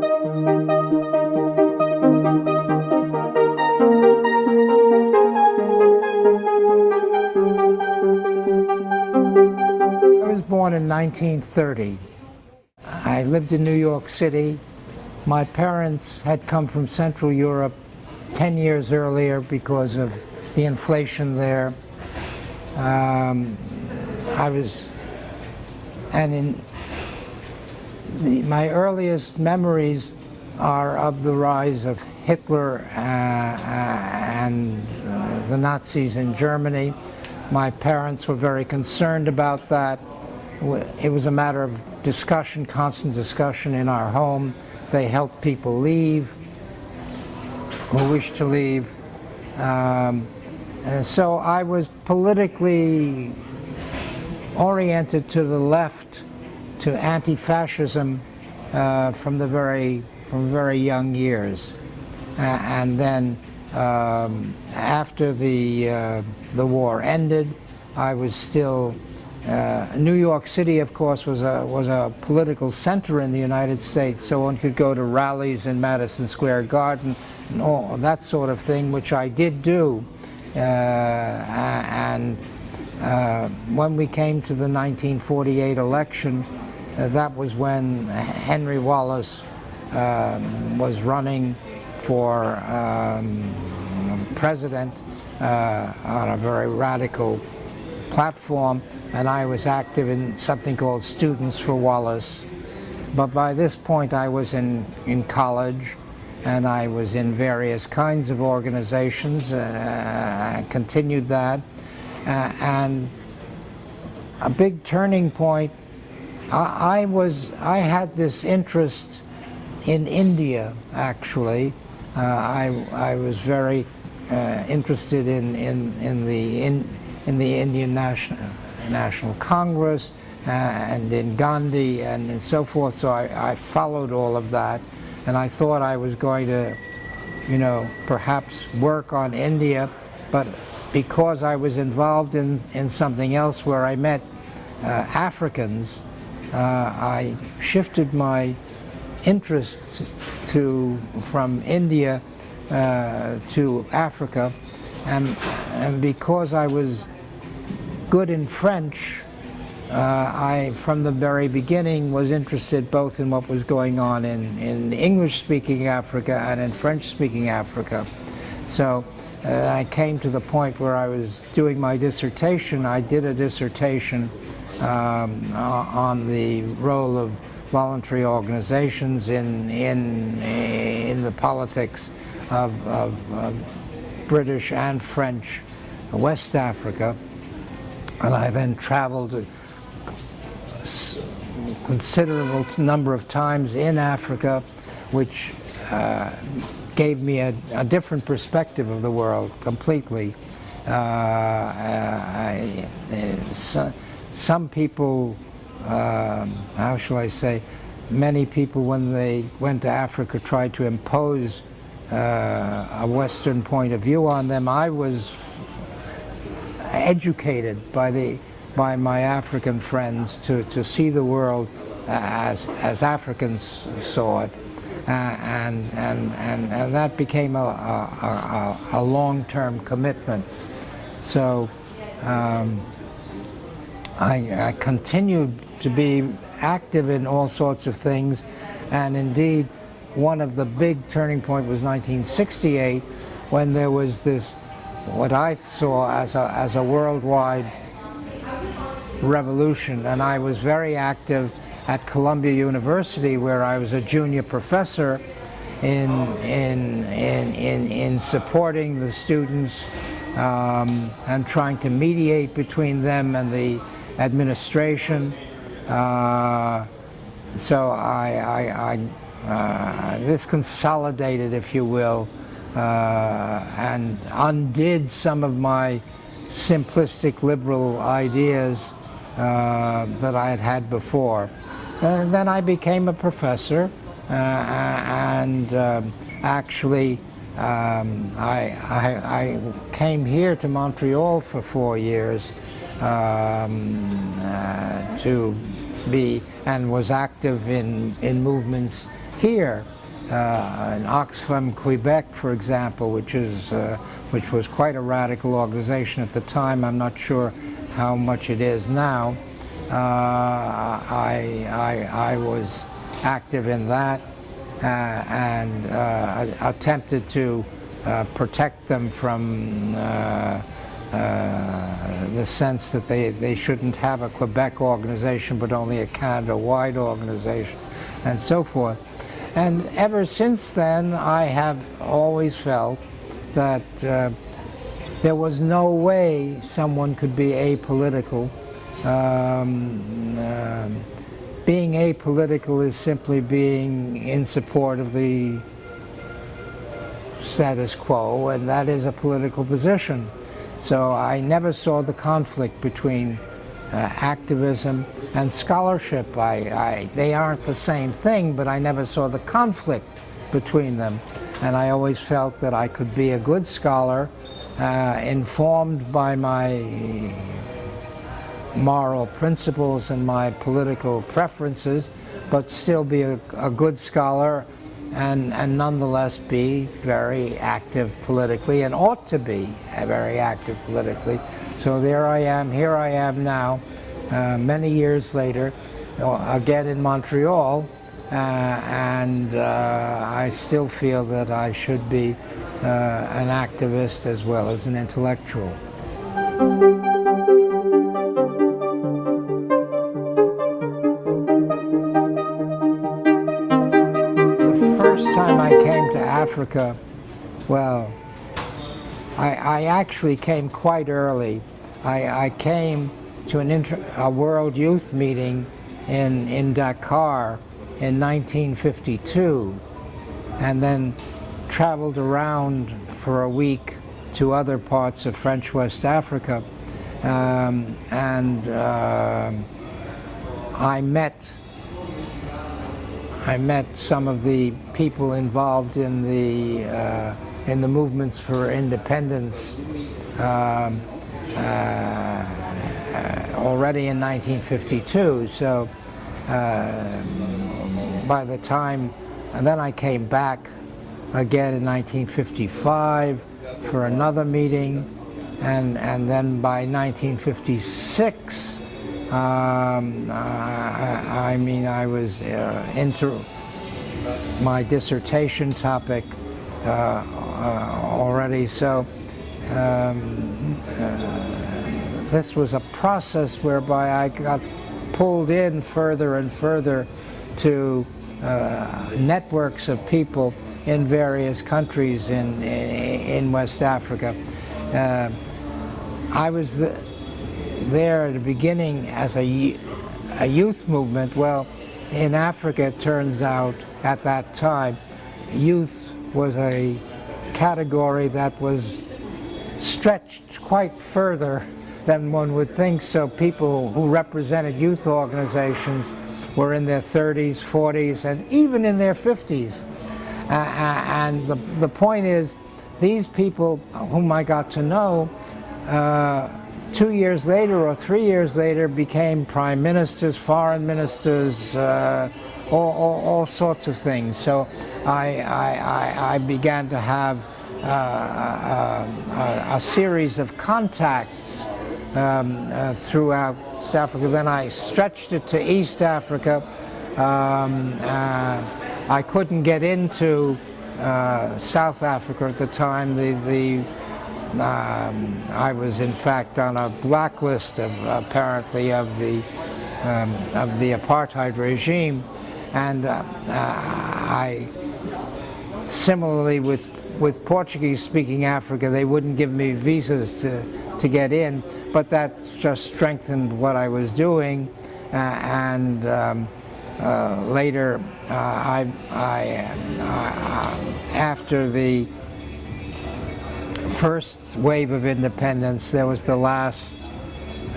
I was born in 1930. I lived in New York City. My parents had come from Central Europe 10 years earlier because of the inflation there. My earliest memories are of the rise of Hitler and the Nazis in Germany. My parents were very concerned about that. It was a matter of discussion, constant discussion in our home. They helped people leave who wished to leave. So I was politically oriented to the left, to anti-fascism from very young years. And then after the war ended, I was still New York City, of course, was a political center in the United States, so one could go to rallies in Madison Square Garden and all that sort of thing, which I did do. When we came to the 1948 election, that was when Henry Wallace was running for president on a very radical platform, and I was active in something called Students for Wallace. But by this point I was in college, and I was in various kinds of organizations. I continued that, and a big turning point, I had this interest in India, actually. I was very interested in the Indian National Congress and in Gandhi and so forth, so I followed all of that, and I thought I was going to, perhaps work on India, but because I was involved in something else where I met Africans, I shifted my interest from India to Africa, and because I was good in French, I, from the very beginning, was interested both in what was going on in English-speaking Africa and in French-speaking Africa. So I came to the point where I was doing my dissertation. I did a dissertation on the role of voluntary organizations in the politics of British and French West Africa, and I then traveled a considerable number of times in Africa, which gave me a different perspective of the world completely. Some people, how shall I say, many people when they went to Africa tried to impose a Western point of view on them. I was educated by my African friends to see the world as Africans saw it, and that became a long-term commitment. So I continued to be active in all sorts of things, and indeed one of the big turning point was 1968, when there was this, what I saw as a worldwide revolution, and I was very active at Columbia University, where I was a junior professor in supporting the students and trying to mediate between them and the administration. So this consolidated, if you will, and undid some of my simplistic liberal ideas that I had had before. And then I became a professor, and actually I came here to Montreal for 4 years to be, and was active in movements here. in Oxfam, Quebec, for example, which was quite a radical organization at the time. I'm not sure how much it is now. I was active in that and attempted to protect them from the sense that they shouldn't have a Quebec organization but only a Canada-wide organization and so forth. And ever since then I have always felt that there was no way someone could be apolitical. Being apolitical is simply being in support of the status quo, and that is a political position. So I never saw the conflict between activism and scholarship. They aren't the same thing, but I never saw the conflict between them. And I always felt that I could be a good scholar, informed by my moral principles and my political preferences, but still be a good scholar and nonetheless be very active politically, and ought to be very active politically. So there I am, here I am now, many years later, again in Montreal, and I still feel that I should be an activist as well as an intellectual. Time I came to Africa, well, I actually came quite early. I came to a World Youth meeting in Dakar in 1952, and then traveled around for a week to other parts of French West Africa, and I met some of the people involved in the movements for independence already in 1952. So by the time, and then I came back again in 1955 for another meeting, and then by 1956. I mean, I was into my dissertation topic already, so this was a process whereby I got pulled in further and further to networks of people in various countries in West Africa. I was there at the beginning as a youth movement. Well, in Africa, it turns out at that time, youth was a category that was stretched quite further than one would think. So people who represented youth organizations were in their 30s, 40s, and even in their 50s. And the point is, these people whom I got to know 2 years later or 3 years later became prime ministers, foreign ministers, all sorts of things. So I began to have a series of contacts throughout East Africa. Then I stretched it to East Africa. I couldn't get into South Africa at the time. I was in fact on a blacklist apparently of the apartheid regime, and I similarly with Portuguese-speaking Africa, they wouldn't give me visas to get in, but that just strengthened what I was doing, and later after the first wave of independence, there was the last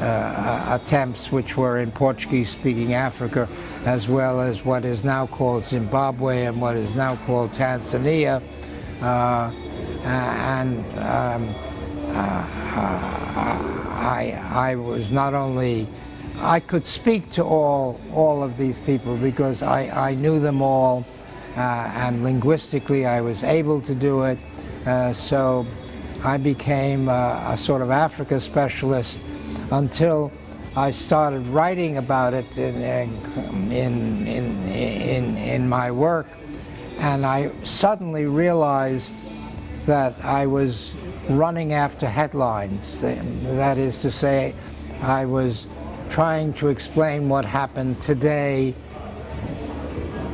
attempts, which were in Portuguese-speaking Africa, as well as what is now called Zimbabwe and what is now called Tanzania. I was not only, I could speak to all of these people because I knew them all, and linguistically I was able to do it. So I became a sort of Africa specialist until I started writing about it in my work, and I suddenly realized that I was running after headlines. That is to say, I was trying to explain what happened today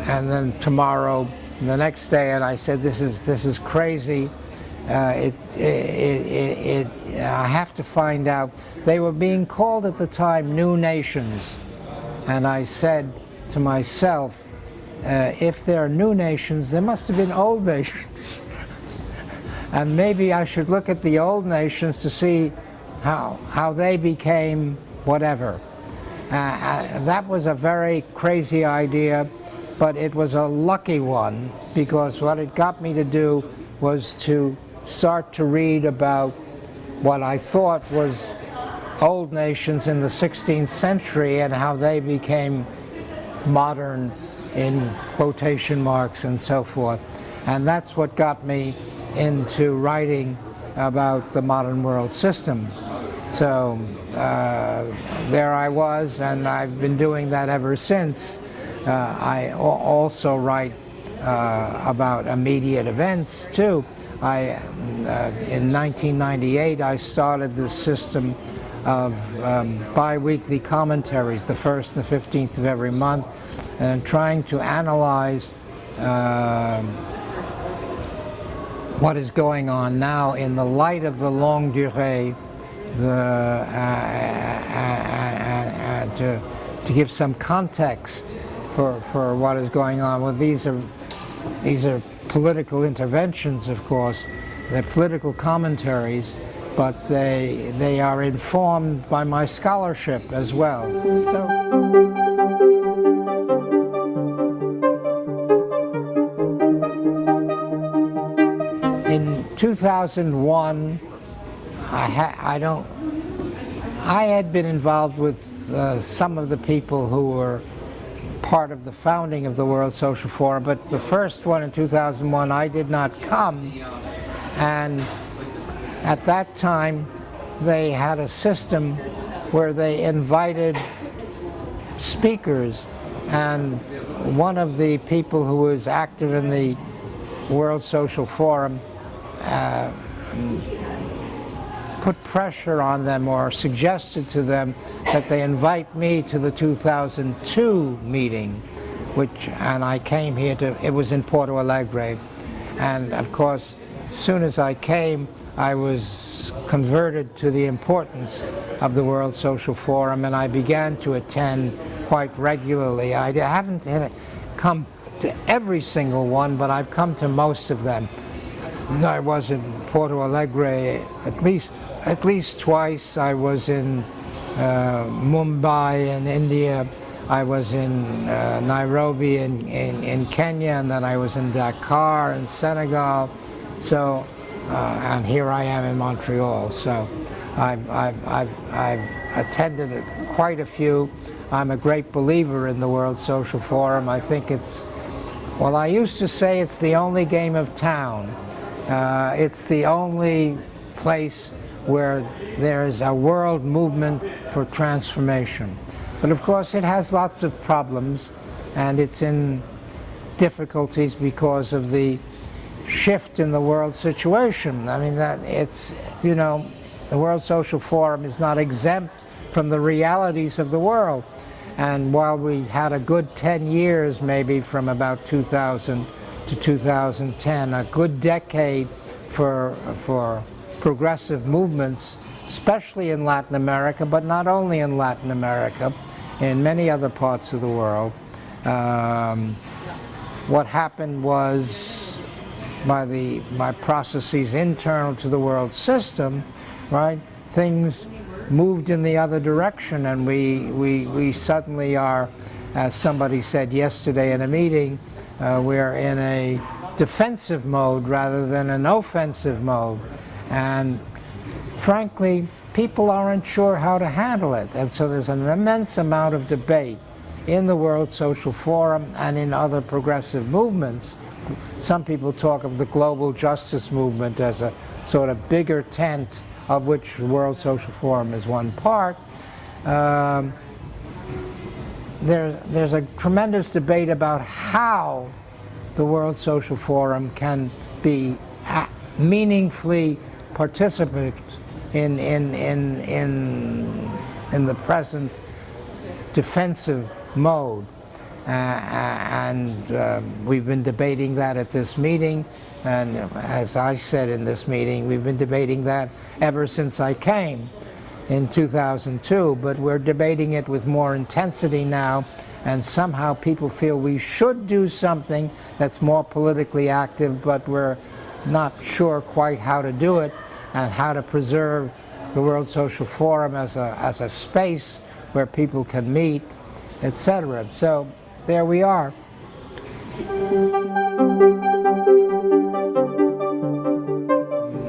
and then tomorrow and the next day, and I said, this is crazy. I have to find out. They were being called at the time new nations, and I said to myself, if there are new nations, there must have been old nations. And maybe I should look at the old nations to see how they became whatever. That was a very crazy idea, but it was a lucky one, because what it got me to do was to start to read about what I thought was old nations in the 16th century and how they became modern in quotation marks and so forth. And that's what got me into writing about the modern world system. So there I was, and I've been doing that ever since. I also write about immediate events too. In 1998 I started this system of bi-weekly commentaries, the 1st and the 15th of every month, and trying to analyze what is going on now in the light of the longue durée, to give some context for what is going on. Well, these are political interventions, of course. They're political commentaries, but they are informed by my scholarship as well. In 2001, I had been involved with some of the people who were part of the founding of the World Social Forum, but the first one in 2001 I did not come, and at that time they had a system where they invited speakers, and one of the people who was active in the World Social Forum put pressure on them, or suggested to them that they invite me to the 2002 meeting, and I came here it was in Porto Alegre, and of course as soon as I came I was converted to the importance of the World Social Forum, and I began to attend quite regularly. I haven't come to every single one, but I've come to most of them. I was in Porto Alegre at least twice. I was in Mumbai in India. I was in Nairobi in Kenya, and then I was in Dakar in Senegal. So, and here I am in Montreal. So, I've attended quite a few. I'm a great believer in the World Social Forum. I think well, I used to say it's the only game of town. It's the only place where there is a world movement for transformation. But of course it has lots of problems, and it's in difficulties because of the shift in the world situation. I mean, that the World Social Forum is not exempt from the realities of the world. And while we had a good 10 years, maybe from about 2000 to 2010, a good decade for progressive movements, especially in Latin America, but not only in Latin America, in many other parts of the world. What happened was, by processes internal to the world system, right, things moved in the other direction, and we suddenly are, as somebody said yesterday in a meeting, we're in a defensive mode rather than an offensive mode. And frankly, people aren't sure how to handle it. And so there's an immense amount of debate in the World Social Forum and in other progressive movements. Some people talk of the global justice movement as a sort of bigger tent of which the World Social Forum is one part. There's a tremendous debate about how the World Social Forum can be meaningfully participant in the present defensive mode. We've been debating that at this meeting, and as I said in this meeting, we've been debating that ever since I came in 2002, but we're debating it with more intensity now, and somehow people feel we should do something that's more politically active, but we're not sure quite how to do it and how to preserve the World Social Forum as a space where people can meet, etc. So there we are.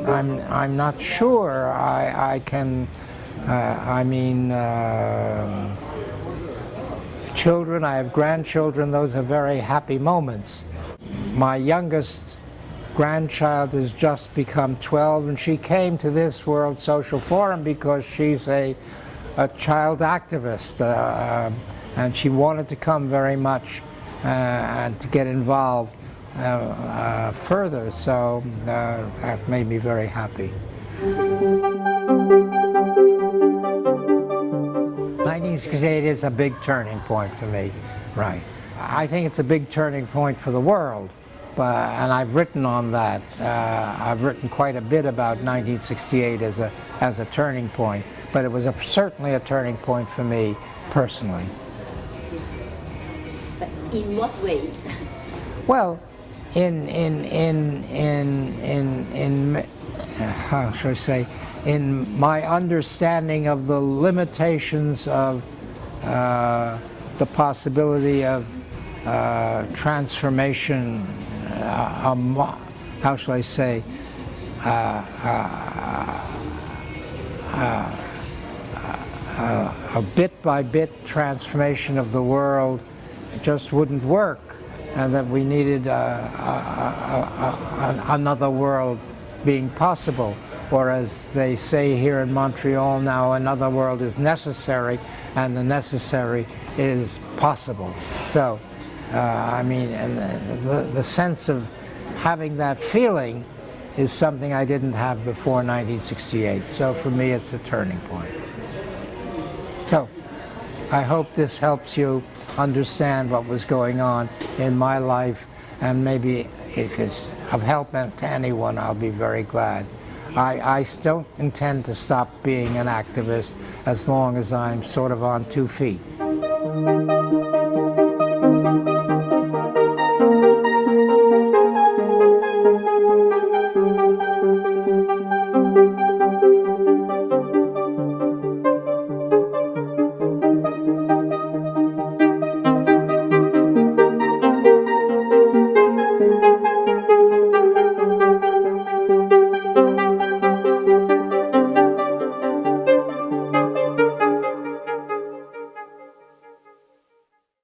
I'm not sure I can. Children, I have grandchildren, those are very happy moments. My youngest grandchild has just become 12, and she came to this World Social Forum because she's a child activist, and she wanted to come very much and to get involved further, so that made me very happy. 1968 is a big turning point for me, right. I think it's a big turning point for the world, and I've written on that. I've written quite a bit about 1968 as a turning point, but it was certainly a turning point for me personally. But in what ways? Well, how should I say, in my understanding of the limitations of the possibility of transformation, how shall I say, a bit-by-bit transformation of the world just wouldn't work, and that we needed another world being possible, or as they say here in Montreal now, another world is necessary, and the necessary is possible. So, and the sense of having that feeling is something I didn't have before 1968. So for me, it's a turning point. So, I hope this helps you understand what was going on in my life, and maybe if it's of help to anyone, I'll be very glad. I don't intend to stop being an activist as long as I'm sort of on 2 feet.